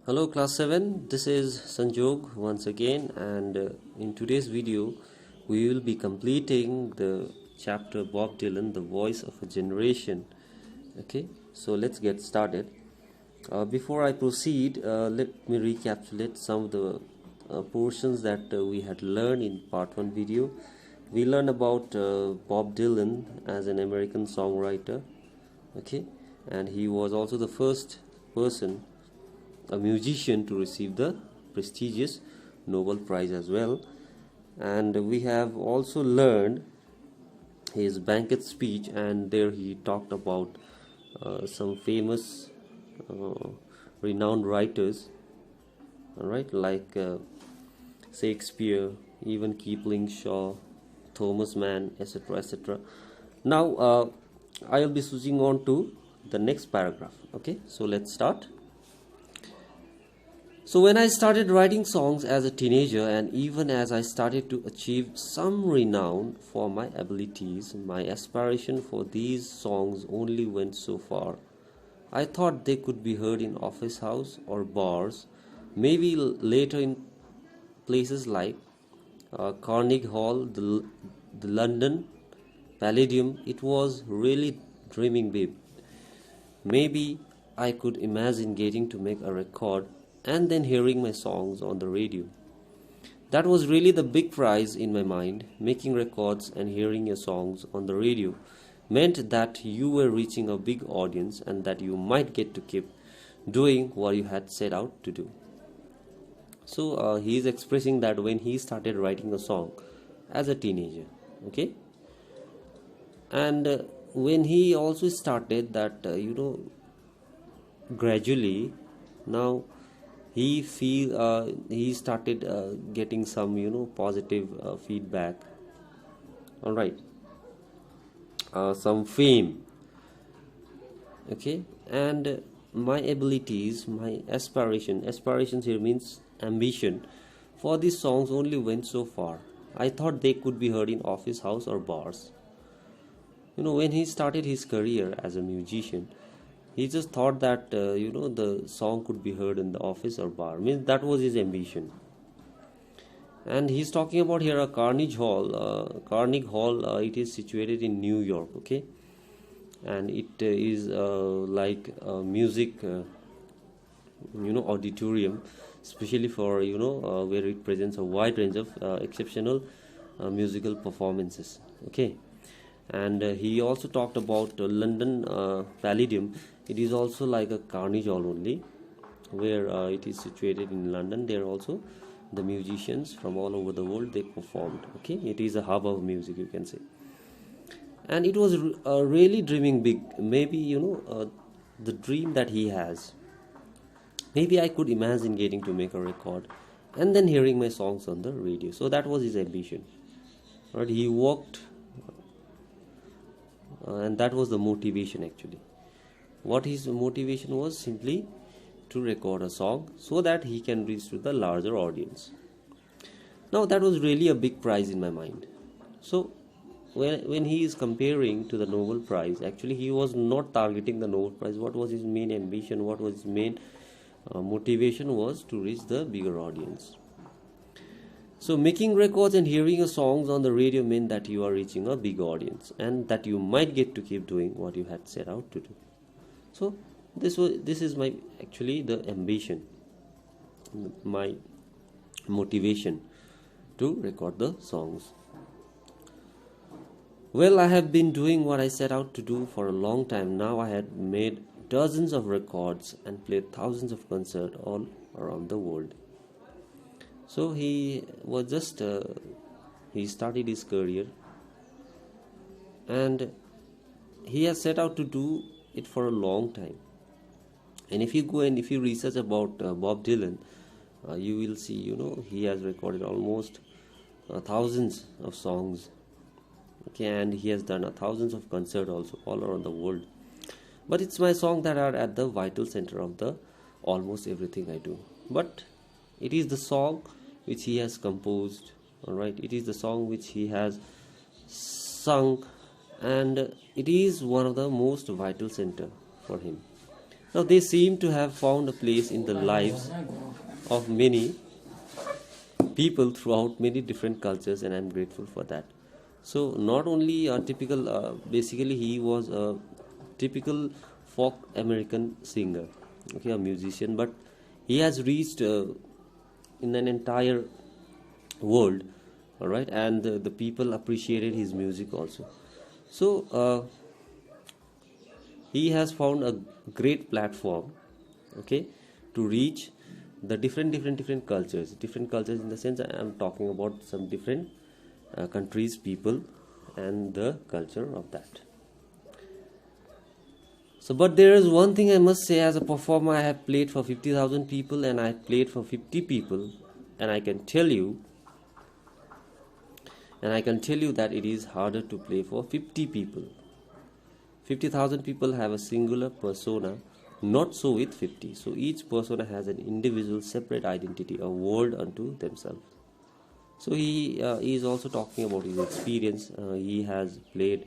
Hello class 7, this is Sanjog once again, and in today's video we will be completing the chapter Bob Dylan, the voice of a generation. Okay, so let's get started. Before I proceed, let me recapitulate some of the portions that we had learned in part 1 video. We learned about Bob Dylan as an American songwriter, okay, and he was also the first person, a musician, to receive the prestigious Nobel Prize as well. And we have also learned his banquet speech, and there he talked about some famous uh, renowned writers, all right, like Shakespeare, even Kipling, Shaw, Thomas Mann, etc., etc. Now I'll be switching on to the next paragraph. Okay, so let's start. So when I started writing songs as a teenager, and even as I started to achieve some renown for my abilities, my aspiration for these songs only went so far. I thought they could be heard in office house or bars, maybe later in places like Carnegie Hall, the London Palladium. It was really dreaming big. Maybe I could imagine getting to make a record and then hearing my songs on the radio. That was really the big prize in my mind. Making records and hearing your songs on the radio meant that you were reaching a big audience and that you might get to keep doing what you had set out to do. So he is expressing that when he started writing a song as a teenager, okay, and when he also started that, gradually now he started getting some positive feedback, all right, some fame, okay, and my abilities, my aspirations here means ambition for these songs only went so far. I thought they could be heard in office house or bars. When he started his career as a musician, he just thought that the song could be heard in the office or bar, means that was his ambition. And he's talking about here a Carnegie Hall. It is situated in New York, okay, and it is like a music auditorium, especially for where it presents a wide range of exceptional musical performances, okay. And he also talked about London Palladium. It is also like a Carnegie Hall only, where it is situated in London. There also the musicians from all over the world, they performed, okay. It is a hub of music, you can say. And it was really dreaming big. Maybe the dream that he has, maybe I could imagine getting to make a record and then hearing my songs on the radio. So that was his ambition, right? He worked and that was the motivation actually. What his motivation was, simply to record a song so that he can reach to the larger audience. Now that was really a big prize in my mind. So when he is comparing to the Nobel Prize, actually he was not targeting the Nobel Prize. What was his main ambition, what was his main motivation, was to reach the bigger audience. So making records and hearing your songs on the radio meant that you are reaching a big audience and that you might get to keep doing what you had set out to do. So this is my actually the ambition, my motivation to record the songs. Well, I have been doing what I set out to do for a long time now. I had made dozens of records and played thousands of concerts all around the world. So he was just he started his career and he has set out to do it for a long time. And if you go and if you research about Bob Dylan, you will see he has recorded almost thousands of songs, okay, and he has done thousands of concerts also all around the world. But it's my songs that are at the vital center of the almost everything I do. But it is the song which he has composed, all right, it is the song which he has sung, and it is one of the most vital center for him. Now they seem to have found a place in the lives of many people throughout many different cultures, and I'm grateful for that. So not only a typical, basically he was a typical folk American singer, okay, a musician, but he has reached in an entire world, all right, and the people appreciated his music also. So he has found a great platform, okay, to reach the different cultures in the sense I am talking about some different countries, people, and the culture of that. So but there is one thing I must say, as a performer I have played for 50,000 people and I have played for 50 people, and I can tell you that it is harder to play for 50 people. 50,000 people have a singular persona, not so with 50. So each persona has an individual separate identity, a world unto themselves. So he is also talking about his experience. He has played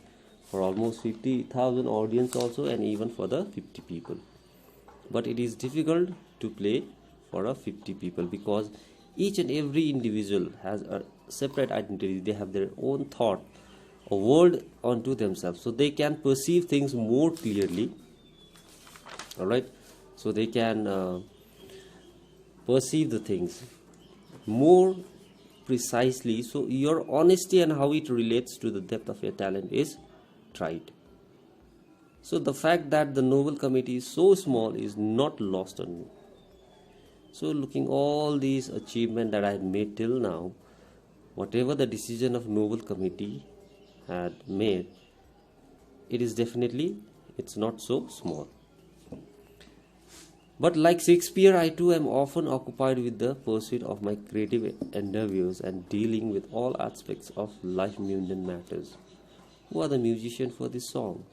for almost 50,000 audience also, and even for the 50 people. But it is difficult to play for a 50 people because each and every individual has a separate identity. They have their own thought, a world onto themselves, so they can perceive things more clearly, all right, so they can perceive the things more precisely. So your honesty and how it relates to the depth of your talent is tried. So the fact that the Nobel Committee is so small is not lost on me. So looking all these achievements that I had made till now, whatever the decision of Nobel Committee had made, it is definitely, it's not so small. But like Shakespeare, I too am often occupied with the pursuit of my creative endeavors and dealing with all aspects of life mundane matters. Who are the musicians for this song?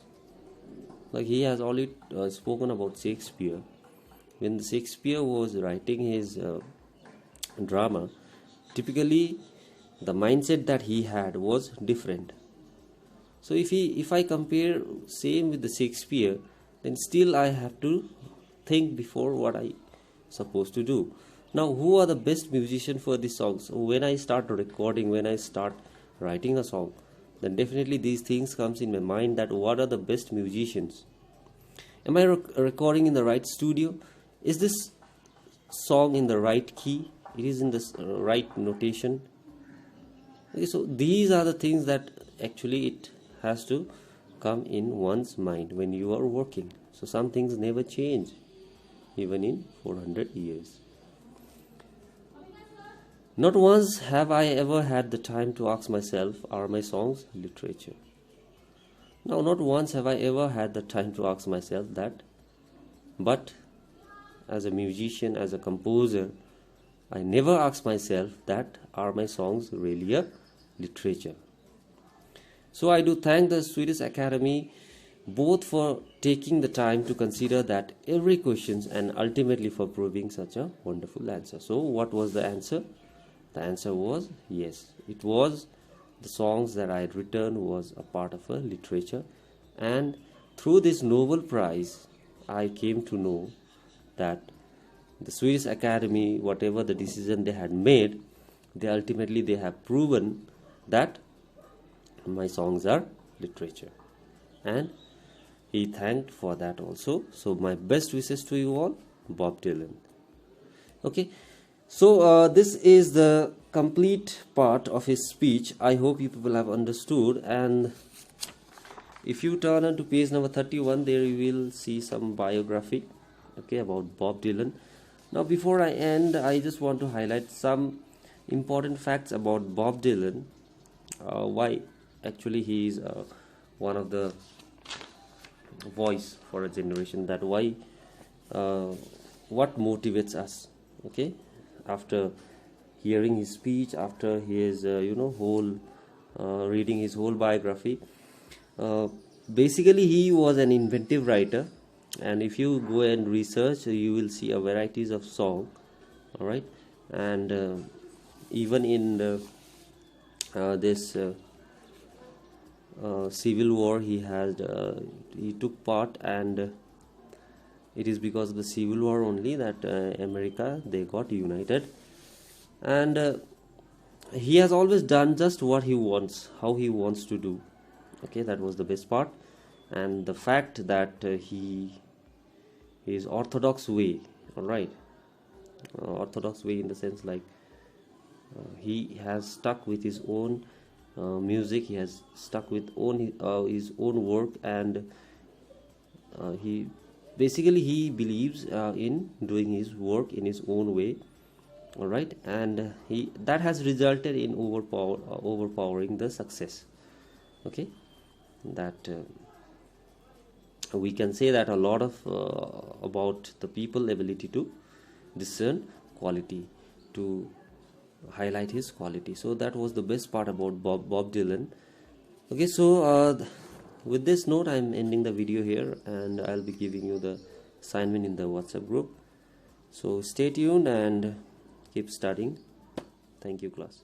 Like he has already spoken about Shakespeare. When Shakespeare was writing his drama, typically the mindset that he had was different. So if I compare same with the Shakespeare, then still I have to think before what I supposed to do. Now who are the best musicians for this song? So when I start recording, when I start writing a song, then definitely these things comes in my mind, that what are the best musicians. Am I recording in the right studio? Is this song in the right key? It is in the right notation? Okay, so these are the things that actually it has to come in one's mind when you are working. So some things never change, even in 400 years. Not once have I ever had the time to ask myself, are my songs literature? Now, not once have I ever had the time to ask myself that, but as a musician, as a composer, I never ask myself that, are my songs really a literature? So I do thank the Swedish Academy both for taking the time to consider that every question and ultimately for proving such a wonderful answer. So what was the answer? The answer was yes. It was the songs that I had written was a part of a literature, and through this Nobel Prize I came to know that the Swedish Academy, whatever the decision they had made, they ultimately have proven that my songs are literature, and he thanked for that also. So my best wishes to you all, Bob Dylan. Okay, so this is the complete part of his speech. I hope you people have understood, and if you turn on to page number 31, there you will see some biography, okay, about Bob Dylan. Now before I end, I just want to highlight some important facts about Bob Dylan, why actually he is one of the voice for a generation, that why what motivates us, okay, after hearing his speech, after his whole reading his whole biography. Basically he was an inventive writer, and if you go and research, you will see a varieties of song, all right, and even in this civil war he took part, and it is because of the Civil War only that America, they got united. And he has always done just what he wants, how he wants to do. Okay, that was the best part. And the fact that he is orthodox way, all right, orthodox way in the sense like he has stuck with his own music, he has stuck with his own work, and he believes in doing his work in his own way, all right, and that has resulted in overpowering the success. Okay, that we can say that a lot of about the people ability to discern quality, to highlight his quality. So that was the best part about Bob Dylan. Okay, so with this note, I'm ending the video here, and I'll be giving you the assignment in the WhatsApp group. So stay tuned and keep studying. Thank you, class.